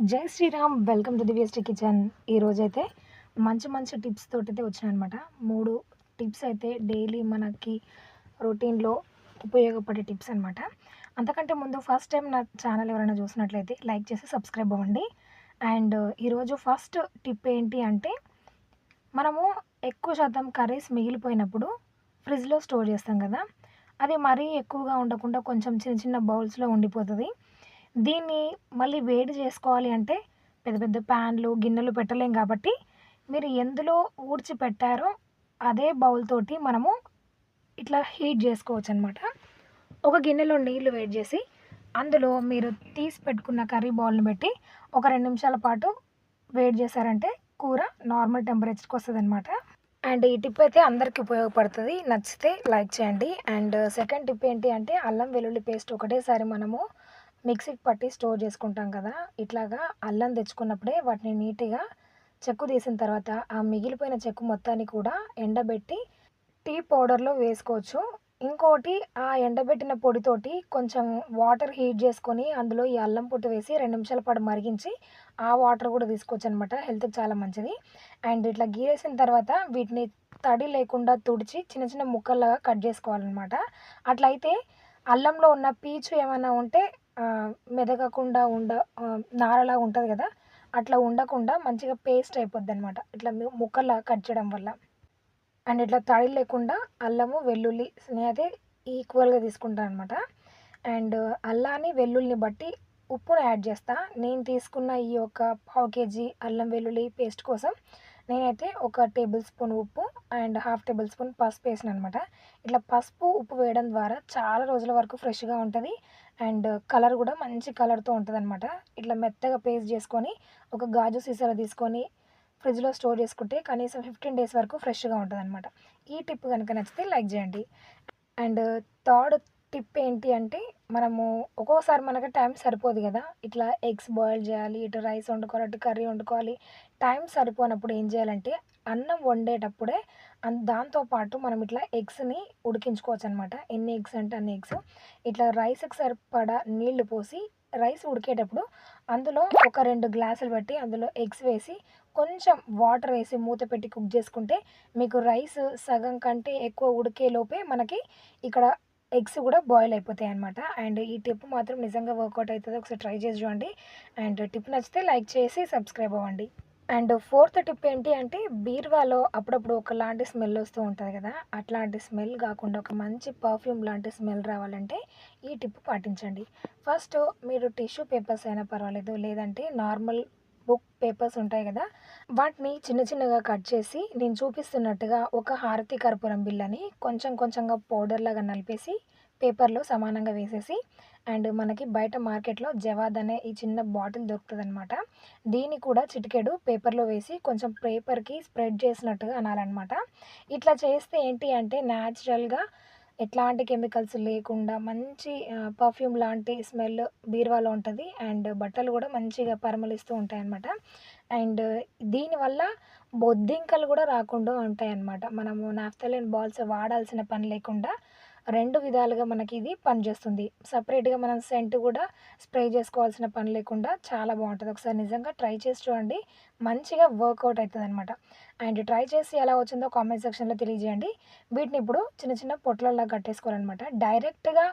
జై Shriram! Welcome to Divyasri kitchen. ఈరోజైతే మంచి టిప్స్ తోటైతే వచ్చాననమాట. 3 టిప్స్ అయితే డైలీ మనకి రొటీన్‌లో ఉపయోగపడే టిప్స్ అనమాట. అంతకంటే ముందు ఫస్ట్ టైం నా ఛానల్ ఎవరైనా చూసినట్లయితే లైక్ చేసి సబ్స్క్రైబ్ అవ్వండి. అండ్ ఈరోజు ఫస్ట్ టిప్ ఏంటి అంటే, మనము ఎక్కువ శాతం కర్రీస్ మిగిలిపోయినప్పుడు ఫ్రిడ్జ్‌లో స్టోర్ చేస్తాం కదా! అది మరీ ఎక్కువగా ఉండకుండా కొంచెం చిన్న బౌల్స్‌లో ఉండిపోతది. దీన్ని మళ్ళీ వేడి చేసుకోవాలి అంటే పెద్ద పెద్ద ప్యాన్లు, గిన్నెలు పెట్టలేం కాబట్టి, మీరు ఎందులో ఊడ్చి పెట్టారో అదే బౌల్ తోటి మనము ఇట్లా హీట్ జేసుకోవచ్చనమాట. ఒక గిన్నెలో నీళ్లు వేడి జేసి, అందులో మీరు తీసి పెట్టుకున్న కర్రీ బౌల్‌ని పెట్టి, ఒక 2 నిమిషాల పాటు వేడి చేశారంటే కూర నార్మల్ టెంపరేచర్‌కొస్తదనమాట. అండ్ ఈ టిప్ అయితే అందరికి ఉపయోగపడుతది. నచ్చితే లైక్ చేయండి. అండ్ సెకండ్ టిప్ ఏంటి అంటే, అల్లం వెల్లుల్లి పేస్ట్ ఒకటేసారి మనము మిక్సీకి పట్టి స్టోర్ చేసుకుంటాం కదా! ఇట్లాగా అల్లం తెచ్చుకున్నప్పుడే వాటిని నీట్‌గా చెక్కు తీసిన తర్వాత, ఆ మిగిలిపోయిన చెక్కు మొత్తాన్ని కూడా ఎండబెట్టి టీ పౌడర్‌లో వేసుకోవచ్చు. ఇంకోటి, ఆ ఎండబెట్టిన పొడితోటి కొంచెం వాటర్ హీట్ చేసుకొని, అందులో ఈ అల్లం పొట్టు వేసి 2 నిమిషాల పాటు మరిగించి, ఆ వాటర్ కూడా తీసుకోవచ్చనమాట. హెల్త్‌కి చాలా మంచిది. అండ్ ఇట్లా గీరేసిన తర్వాత వీటిని తడి లేకుండా తుడిచి చిన్న చిన్న ముక్కల్లాగా కట్ చేసుకోవాలనమాట. అట్లయితే అల్లంలో ఉన్న పీచు ఏమన్నా ఉంటే మెదగకుండా నారలాగా ఉంటది కదా! అట్లా ఉండకుండా మంచిగా పేస్ట్ అయిపోద్దనమాట. ఇట్లా ముక్కల్లాగా కట్ చేయడం వల్ల. అండ్ ఇట్లా తడి లేకుండా అల్లము, వెల్లుల్లి నేనైతే ఈక్వల్‌గా తీసుకుంటాననమాట. అండ్ అల్లాన్ని, వెల్లుల్లిని బట్టి ఉప్పుని యాడ్ చేస్తా. నేను తీసుకున్న ఈ యొక్క పావు కేజీ అల్లం వెల్లుల్లి పేస్ట్ కోసం నేనైతే ఒక టేబుల్ స్పూన్ ఉప్పు అండ్ హాఫ్ టేబుల్ స్పూన్ పసుపు వేసాననమాట. ఇట్లా పసుపు, ఉప్పు వేయడం ద్వారా చాలా రోజుల వరకు ఫ్రెష్‌గా ఉంటది. అండ్ కలర్ కూడా మంచి కలర్‌తో ఉంటదనమాట. ఇట్లా మెత్తగా పేస్ట్ చేసుకొని, ఒక గాజు సీసాలో తీసుకొని ఫ్రిడ్జ్‌లో స్టోర్ చేసుకుంటే కనీసం 15 డేస్ వరకు ఫ్రెష్‌గా ఉంటదనమాట. ఈ టిప్ గనుక నచ్చితే లైక్ చేయండి. అండ్ థర్డ్ టిప్ ఏంటి అంటే, మనము ఒక్కోసారి మనకి టైం సరిపోదు గదా! ఇట్లా ఎగ్స్ బాయిల్ జేయాలి, ఇటు రైస్ వండుకోవాలి, అటు కర్రీ వండుకోవాలి. టైం సరిపోనప్పుడు ఏం జేయాలంటే, అన్నం వండేటప్పుడే దాంతో పాటు మనం ఇట్లా ఎగ్స్‌ని ఉడికించుకోవచ్చనమాట. ఎన్ని ఎగ్స్ అంటే అన్ని ఎగ్స్. ఇట్లా రైస్‌కి సరిపడా నీళ్లు పోసి, రైస్ ఉడికేటప్పుడు అందులో ఒక 2 గ్లాసులు పెట్టి, అందులో ఎగ్స్ వేసి, కొంచెం వాటర్ వేసి మూత పెట్టి కుక్ జేసుకుంటే, మీకు రైస్ సగం కంటే ఎక్కువ ఉడికేలోపే మనకి ఇక్కడ ఎగ్స్ గూడా బాయిల్ అయిపోతాయనమాట. అండ్ ఈ టిప్ మాత్రం నిజంగా వర్కౌట్ అయితది. ఒకసారి ట్రై చేసి చూడండి. అండ్ టిప్ నచ్చితే లైక్ చేసి సబ్స్క్రైబ్ అవ్వండి. అండ్ ఫోర్త్ టిప్ ఏంటి అంటే, బీరువాలో అప్పుడప్పుడు ఒకలాంటి స్మెల్ వస్తూ ఉంటది గదా! అట్లాంటి స్మెల్ గాకుండా ఒక మంచి పర్ఫ్యూమ్ లాంటి స్మెల్ రావాలంటే ఈ టిప్ పాటించండి. ఫస్ట్ మీరు టిష్యూ పేపర్స్ అయినా పర్వాలేదు, లేదంటే నార్మల్ బుక్ పేపర్స్ ఉంటాయి గదా! వాటిని చిన్నగా కట్ చేసి నేను చూపిస్తున్నట్టుగా ఒక హారతి కర్పూరం బిళ్ళని కొంచెంగా పౌడర్‌లాగా నలిపేసి పేపర్‌లో సమానంగా వేసేసి, అండ్ మనకి బయట మార్కెట్‌లో జవాద్ అనే ఈ చిన్న బాటిల్ దొరుకుతదనమాట. దీన్ని కూడా చిటికెడు పేపర్‌లో వేసి కొంచెం పేపర్‌కి స్ప్రెడ్ చేసినట్టుగా అనాలనమాట. ఇట్లా చేస్తే ఏంటి అంటే, న్యాచురల్‌గా ఎట్లాంటి కెమికల్స్ లేకుండా మంచి పర్ఫ్యూమ్ లాంటి స్మెల్ బీరువాలో ఉంటది. అండ్ బట్టలు గూడా మంచిగా పరిమళిస్తూ ఉంటాయనమాట. అండ్ దీనివల్ల బొద్దింకలు గూడా రాకుండా ఉంటాయనమాట. మనము నాఫ్థలిన్ బాల్స్ వాడాల్సిన పని లేకుండా 2 విధాలుగా మనకి ఇది పనిచేస్తుంది. సెపరేట్‌గా మనం సెంట్ గూడా స్ప్రే చేసుకోవాల్సిన పని లేకుండా చాలా బావుంటది. ఒకసారి నిజంగా ట్రై చేసి చూడండి. మంచిగా వర్కౌట్ అయితదనమాట. అండ్ ట్రై చేసి ఎలా వచ్చిందో కామెంట్ సెక్షన్‌లో తెలియజేయండి. వీటిని ఇప్పుడు చిన్న పొట్లల్లా కట్టేసుకోవాలనమాట. డైరెక్ట్‌గా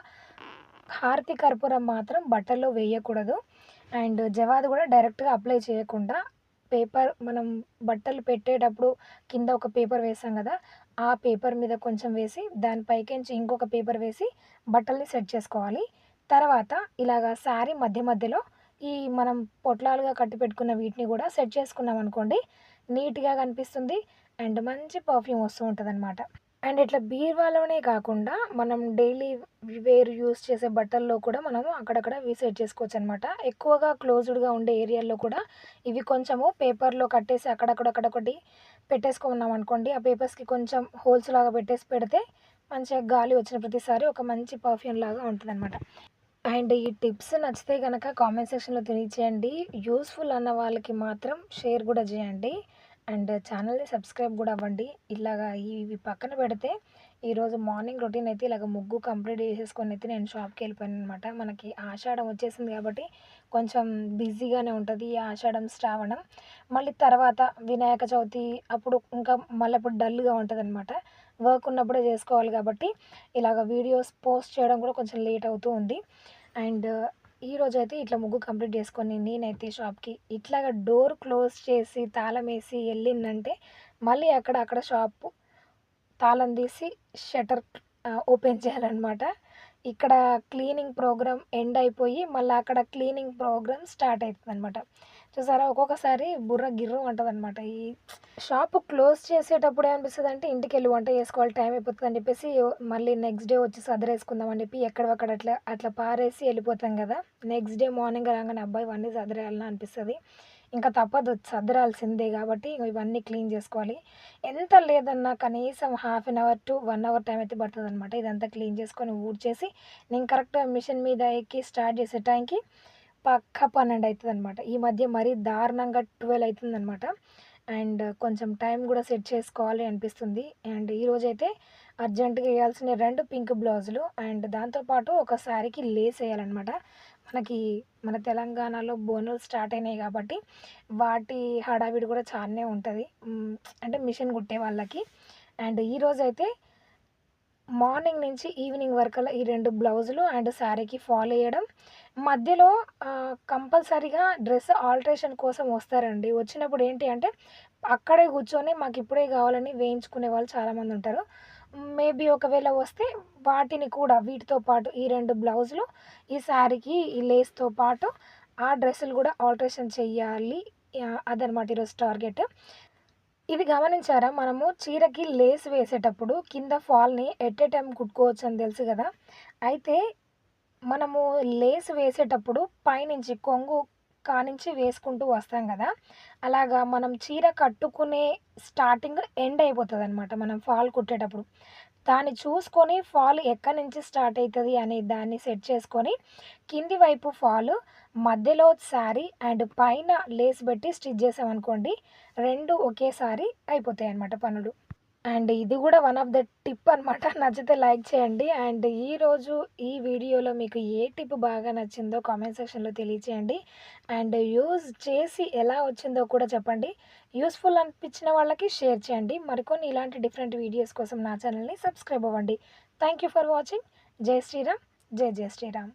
హారతి కర్పూరం మాత్రం బట్టల్లో వేయకూడదు. అండ్ జవాదు గూడా డైరెక్ట్‌గా అప్లై చేయకుండా, పేపర్ మనం బట్టలు పెట్టేటప్పుడు కింద ఒక పేపర్ వేసాం గదా! ఆ పేపర్ మీద కొంచెం వేసి, దాని పైకేంచి ఇంకొక పేపర్ వేసి బట్టల్ని సెట్ చేసుకోవాలి. తర్వాత ఇలాగ శారీ మధ్యలో ఈ మనం పొట్లాలుగా కట్టి పెట్టుకున్న వీటిని గూడా సెట్ చేసుకున్నామనుకోండి, నీట్‌గా కనిపిస్తుంది. అండ్ మంచి పర్ఫ్యూమ్ వస్తూ ఉంటదనమాట. అండ్ ఇట్లా బీరువాలోనే కాకుండా మనం డైలీ వేర్ యూజ్ చేసే బట్టల్లో కూడా మనము అక్కడక్కడ ఇవి సెట్ చేసుకోవచ్చనమాట. ఎక్కువగా క్లోజ్డ్‌గా ఉండే ఏరియాల్లో కూడా ఇవి కొంచెము పేపర్‌లో కట్టేసి అక్కడొకటి పెట్టేసుకున్నామనుకోండి, ఆ పేపర్స్‌కి కొంచెం హోల్స్ లాగా పెట్టేసి పెడితే మంచిగా గాలి వచ్చిన ప్రతిసారి ఒక మంచి పర్ఫ్యూమ్ లాగా ఉంటదనమాట. అండ్ ఈ టిప్స్ నచ్చితే గనక కామెంట్ సెక్షన్‌లో తెలియచేయండి. యూజ్‌ఫుల్ అన్న వాళ్ళకి మాత్రం షేర్ గూడా జేయండి. అండ్ ఛానల్‌ని సబ్స్క్రైబ్ గూడా అవ్వండి. ఇలాగా ఇవి పక్కన పెడితే ఈరోజు మార్నింగ్ రొటీన్ అయితే ఇలాగ ముగ్గు కంప్లీట్ చేసేసుకొని అయితే నేను షాప్‌కి వెళ్ళిపోయాననమాట. మనకి ఆషాఢం వచ్చేసింది కాబట్టి కొంచెం బిజీగానే ఉంటది. ఈ ఆషాఢం, శ్రావణం. మళ్ళీ తర్వాత వినాయక చవితి అప్పుడు ఇంకా మళ్ళీ అప్పుడు డల్‌గా ఉంటదనమాట. వర్క్ ఉన్నప్పుడే చేసుకోవాలి కాబట్టి ఇలాగ వీడియోస్ పోస్ట్ చేయడం కూడా కొంచెం లేట్ అవుతూ ఉంది. అండ్ ఈరోజైతే ఇట్లా ముగ్గు కంప్లీట్ చేసుకొని నేనైతే షాప్‌కి ఇట్లాగా డోర్ క్లోజ్ చేసి తాళమేసి ఎళ్ళిందంటే మళ్ళీ అక్కడ షాపు తాళం తీసి షట్టర్ ఓపెన్ చేయాలనమాట. ఇక్కడ క్లీనింగ్ ప్రోగ్రామ్ ఎండ్ అయిపోయి మళ్ళా అక్కడ క్లీనింగ్ ప్రోగ్రామ్ స్టార్ట్ అయితదనమాట. చూసారా ఒక్కొక్కసారి బుర్ర గిర్రుం అంటదనమాట. ఈ షాపు క్లోజ్ చేసేటప్పుడు ఏమనిపిస్తదంటే ఇంటికెళ్ళి వంట చేసుకోవాలి టైం అయిపోతదని చెప్పేసి మళ్ళీ నెక్స్ట్ డే వచ్చి సదరేసుకుందాం అని చెప్పి ఎక్కడివక్కడ అట్లా పారేసి వెళ్ళిపోతాం కదా! నెక్స్ట్ డే మార్నింగ్ రాంగానే అబ్బా! ఇవన్నీ సదిరేయాల్నా అనిపిస్తది. ఇంకా తప్పదు సదరాల్సిందే కాబట్టి ఇవన్నీ క్లీన్ చేసుకోవాలి. ఎంత లేదన్నా కనీసం half an hour to 1 hour time అయితే పడతదనమాట. ఇదంతా క్లీన్ చేసుకొని ఊడ్చేసి నేను కరెక్ట్‌గా మిషన్ మీద ఎక్కి స్టార్ట్ చేసే టైంకి పక్కా 12 అయితదనమాట. ఈ మధ్య మరీ దారుణంగా 12 అయితుందనమాట. అండ్ కొంచెం టైం కూడా సెట్ చేసుకోవాలి అనిపిస్తుంది. అండ్ ఈరోజైతే అర్జెంట్‌గా ఎయాల్సిన 2 పింక్ బ్లౌజులు అండ్ దాంతో పాటు ఒక శారీకి లేస్ ఎయాలనమాట. మనకి మన తెలంగాణలో బోనాలు స్టార్ట్ అయినాయి కాబట్టి వాటి హడావిడి కూడా చాలానే ఉంటది. అంటే మిషన్ కుట్టే వాళ్ళకి. అండ్ ఈరోజైతే మార్నింగ్ నుంచి ఈవినింగ్ వరకల్లా ఈ 2 బ్లౌజులు అండ్ శారీకి ఫాల్ ఎయడం. మధ్యలో కంపల్సరీగా డ్రెస్ ఆల్టరేషన్ కోసం వస్తారండి. వచ్చినప్పుడు ఏంటి అంటే అక్కడే కూర్చొని మాకిప్పుడే కావాలని వేయించుకునే వాళ్ళు చాలామందుంటారు. మేబీ ఒకవేళ వస్తే వాటిని కూడా వీటితో పాటు ఈ 2 బ్లౌజులు, ఈ శారీకి ఈ లేస్‌తో పాటు ఆ డ్రెస్సులు కూడా ఆల్టరేషన్ చెయ్యాలి. అదనమాట ఈరోజు టార్గెట్. ఇది గమనించారా? మనము చీరకి లేస్ వేసేటప్పుడు కింద ఫాల్‌ని ఎట్ ఎ టైమ్ కుట్టుకోవచ్చని తెలుసు గదా! అయితే మనము లేస్ వేసేటప్పుడు పైనుంచి కొంగు కానించి వేసుకుంటూ వస్తాం గదా! అలాగా మనం చీర కట్టుకునే స్టార్టింగ్ ఎండ్ అయిపోతదనమాట మనం ఫాల్ కుట్టేటప్పుడు. దాన్ని చూసుకొని ఫాల్ ఎక్కడి నుంచి స్టార్ట్ అయితది అనే దాన్ని సెట్ చేసుకొని, కింది వైపు ఫాలు, మధ్యలో శారీ అండ్ పైన లేస్ పెట్టి స్టిచ్ చేసామనుకోండి, 2 ఒకేసారి అయిపోతాయన్నమాట పనులు. అండ్ ఇది గూడా వన్ ఆఫ్ ద టిప్ అనమాట. నచ్చితే లైక్ చేయండి. అండ్ ఈరోజు ఈ వీడియోలో మీకు ఏ టిప్ బాగా నచ్చిందో కామెంట్ సెక్షన్‌లో తెలియచేయండి. అండ్ యూజ్ చేసి ఎలా వచ్చిందో కూడా చెప్పండి. యూజ్‌ఫుల్ అనిపించిన వాళ్ళకి షేర్ చేయండి. మరికొన్ని ఇలాంటి డిఫరెంట్ వీడియోస్ కోసం నా ఛానల్‌ని సబ్స్క్రైబ్ అవ్వండి. Thank you for watching. జై శ్రీరామ్. జై జై శ్రీరామ్.